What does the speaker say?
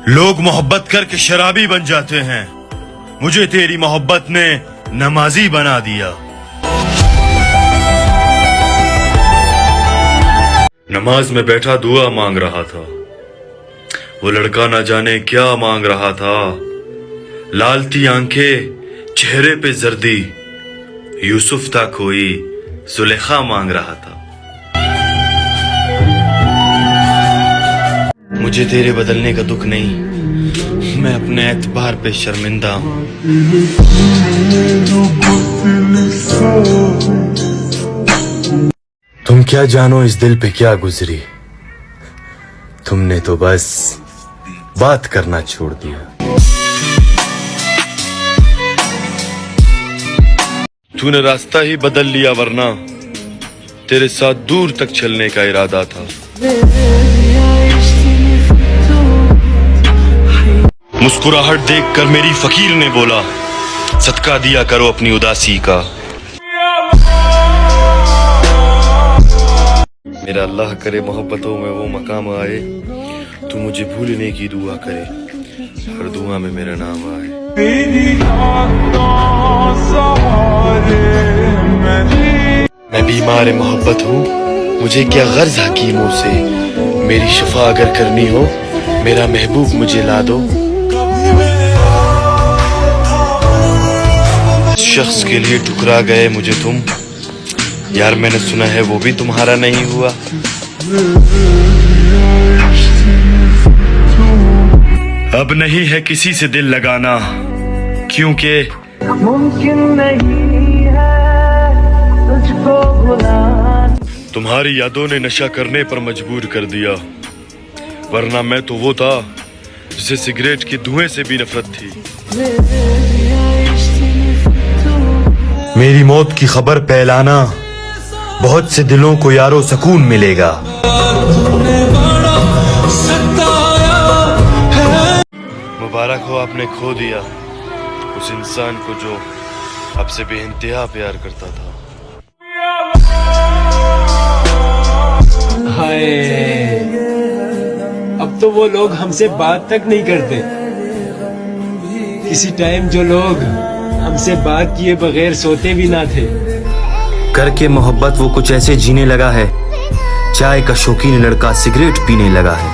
लोग मोहब्बत करके शराबी बन जाते हैं, मुझे तेरी मोहब्बत ने नमाजी बना दिया। नमाज में बैठा दुआ मांग रहा था, वो लड़का ना जाने क्या मांग रहा था। लालती आंखें, चेहरे पे जर्दी, यूसुफ था कोई जुलेखा मांग रहा था। मुझे तेरे बदलने का दुख नहीं, मैं अपने एतबार पे शर्मिंदा हूं। तुम क्या जानो इस दिल पे क्या गुजरी, तुमने तो बस बात करना छोड़ दिया। तूने रास्ता ही बदल लिया, वरना तेरे साथ दूर तक चलने का इरादा था। मुस्कुराहट देखकर मेरी फकीर ने बोला, सदका दिया करो अपनी उदासी का। मेरा अल्लाह करे मोहब्बतों में वो मकाम आए, तू मुझे भूलने की दुआ करे, हर दुआ में मेरा नाम आए। मैं बीमार मोहब्बत हूँ, मुझे क्या गर्ज हकीमों से, मेरी शफा अगर करनी हो मेरा महबूब मुझे ला दो। शख्स के लिए ठुकरा गए मुझे तुम, यार मैंने सुना है वो भी तुम्हारा नहीं हुआ। अब नहीं है किसी से दिल लगाना, क्योंकि मुमकिन नहीं है तुझको भुलाना। तुम्हारी यादों ने नशा करने पर मजबूर कर दिया, वरना मैं तो वो था जिसे सिगरेट के धुएं से भी नफरत थी। मेरी मौत की खबर फैलाना, बहुत से दिलों को यारो सुकून मिलेगा। मुबारक हो आपने खो दिया उस इंसान को जो आपसे बेइंतहा प्यार करता था। हाय, अब तो वो लोग हमसे बात तक नहीं करते। किसी टाइम जो लोग हमसे बात किए बगैर सोते भी ना थे। करके मोहब्बत वो कुछ ऐसे जीने लगा है, चाय का शौकीन लड़का सिगरेट पीने लगा है।